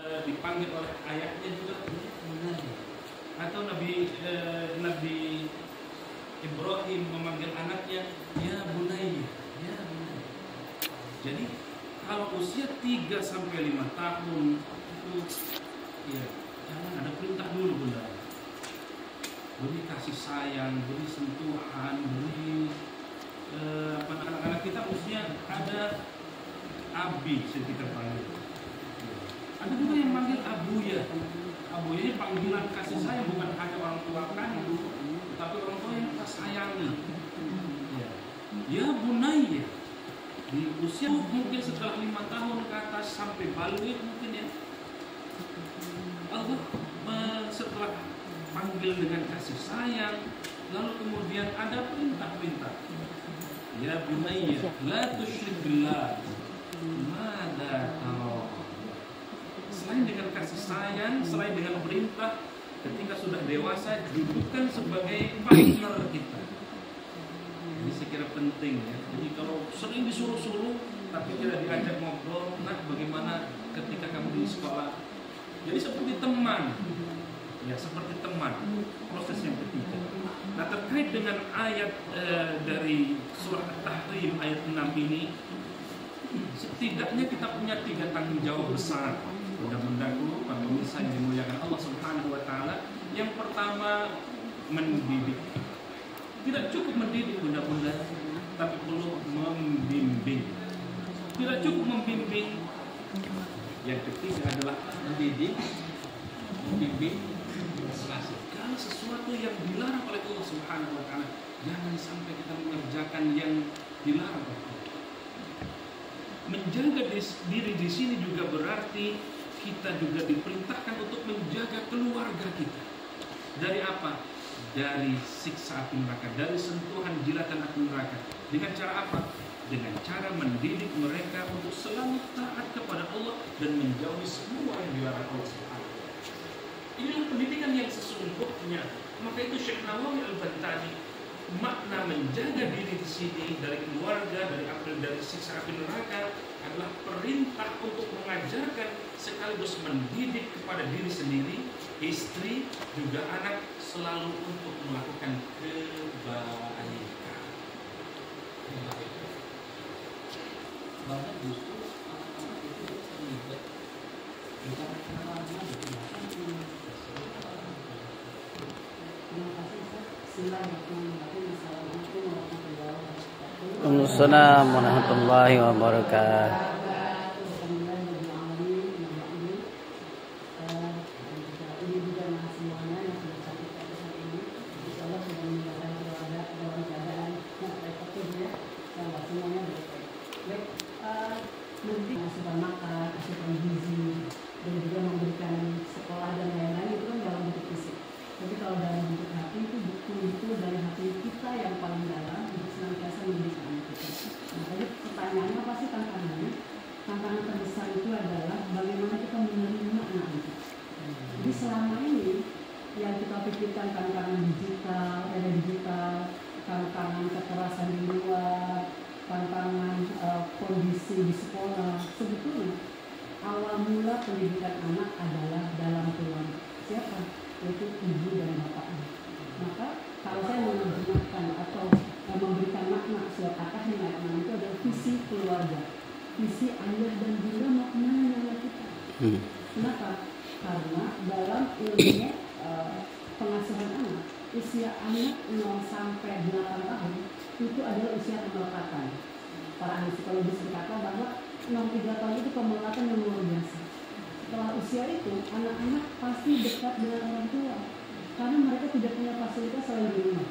dipanggil oleh ayahnya juga Bunayya. Atau Nabi Ibrahim memanggil anaknya ya Bunayya, ya Bunayya. Jadi kalau usia 3 sampai 5 tahun itu ya jangan ada perintah dulu Bunda. Beri kasih sayang, beri sentuhan, beri anak-anak kita usia ada abi kita panggil. Ada juga yang manggil abuya. Abuya ini panggilan kasih sayang, bukan hanya orang tua kandung, tapi orang tua yang kita sayangi. Ya Bunayya. Di usia mungkin setelah 5 tahun ke atas sampai baligh mungkin ya. Allah setelah panggil dengan kasih sayang, lalu kemudian ada perintah-perintah. Ya Bunayya, la tusyrik billah. Mada tara. Selain dengan kasih sayang, selain dengan perintah, ketika sudah dewasa dudukkan sebagai partner kita. Ini saya kira penting ya. Jadi kalau sering disuruh-suruh tapi tidak diajak ngobrol, nah bagaimana ketika kamu di sekolah? Jadi seperti teman. Ya, seperti teman. Proses yang ketiga. Nah, terkait dengan ayat dari surah At-Tahrim ayat 6 ini, setidaknya kita punya 3 tanggung jawab besar. Mudah-mudahan para pemirsa yang dimuliakan Allah Subhanahu wa taala. Yang pertama, mendidik. Tidak cukup mendidik bunda-bunda, tapi perlu membimbing. Tidak cukup membimbing. Yang ketiga adalah mendidik, membimbing, berserasi. Kalau sesuatu yang dilarang oleh Allah Subhanahu wa taala, jangan sampai kita mengerjakan yang dilarang oleh Allah. Menjaga diri di sini juga berarti kita juga diperintahkan untuk menjaga keluarga kita. Dari apa? Dari siksa api neraka, dari sentuhan jilatan api neraka. Dengan cara apa? Dengan cara mendidik mereka untuk selalu taat kepada Allah dan menjauhi semua yang dilarang Allah Subhanahu wa taala. Inilah pendidikan yang sesungguhnya. Maka itu Syekh Nawawi Al-Bantani, makna menjaga diri di sini dari keluarga, dari siksa api neraka adalah perintah untuk mengajarkan sekaligus mendidik kepada diri sendiri, istri, juga anak selalu untuk melakukan kebaikan. Bahkan justru anak-anak itu terlibat bukan karena Assalamualaikum warahmatullahi wabarakatuh. dan juga memberikan sekolah dan lain-lain itu kan dalam bentuk fisik. Tapi kalau dalam bentuk hati itu betul-betul dari hati kita yang paling dalam untuk senantiasa mendidik anak kita. Nah, tadi pertanyaannya apa sih tantangannya? Tantangan terbesar itu adalah bagaimana kita menerima anak kita. Jadi selama ini yang kita pikirkan tantangan digital, era digital, tantangan kekerasan di luar, tantangan kondisi di sekolah, sebetulnya awal mula pendidikan anak adalah dalam keluarga. Siapa? Yaitu ibu dan bapaknya. Maka kalau saya menerjemahkan atau memberikan makna surat At-Tahrim ayat 6 itu adalah visi keluarga, visi ayah dan bunda maknanya kita. Kenapa? Karena dalam ilmu pengasuhan anak, usia anak 0 sampai 8 tahun itu adalah usia pemelekatan. Para ahli psikologis berkata bahwa 0-3 tahun itu pemelekatan yang luar biasa. Setelah usia itu, anak-anak pasti dekat dengan orang tua karena mereka tidak punya fasilitas selain di rumah.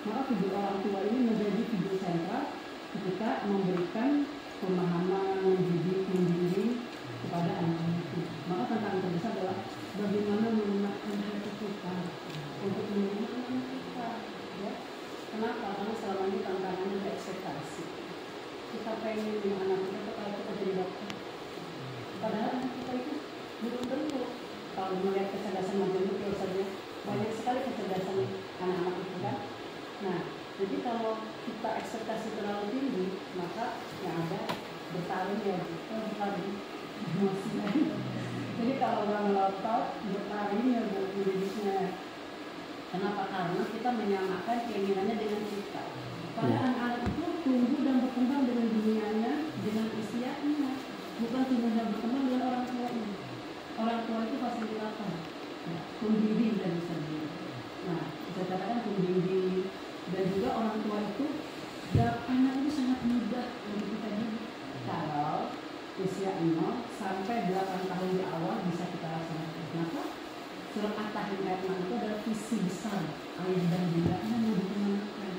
Maka figur orang tua ini menjadi figur sentral ketika memberikan pemahaman, mendidik, membimbing kepada anak-anak itu. Maka tantangan terbesar adalah bagaimana menggunakan hati kita untuk mendidik anak kita. Ya? Kenapa? Karena selama ini tantangannya ada ekspektasi. Kita pengen anak kita kalau kita jadi dokter. Padahal anak kita itu belum tentu. Kalau melihat kecerdasan matematik saja banyak sekali kecerdasan anak-anak itu kan. Nah, jadi kalau kita ekspektasi terlalu tinggi, maka yang ada bertarung ya bukan emosi lagi. Jadi orang ngotot berlarinya mendidiknya. Kenapa? Karena kita menyamakan keinginannya dengan kita. Pada anak-anak itu tumbuh dan berkembang dengan dunianya, dengan usianya, bukan tumbuh dan berkembang dengan orang tuanya. Orang tua itu fasilitator, pembimbing dan sebagainya. Nah, bisa katakan pembimbing dan juga orang tua itu, dan anak itu sangat mudah untuk kita didik. Kalau usia 0 sampai 8 tahun di awal bisa kita laksanakan. Kenapa? Surat At-Tahrim ayat 6 itu adalah visi besar ayah dan bunda yang mau dikembangkan,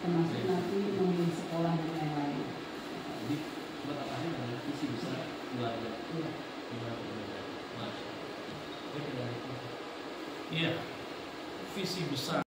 termasuk nanti memilih sekolah dan lain-lain. Jadi surat At-Tahrim adalah visi besar keluarga. Iya, visi besar.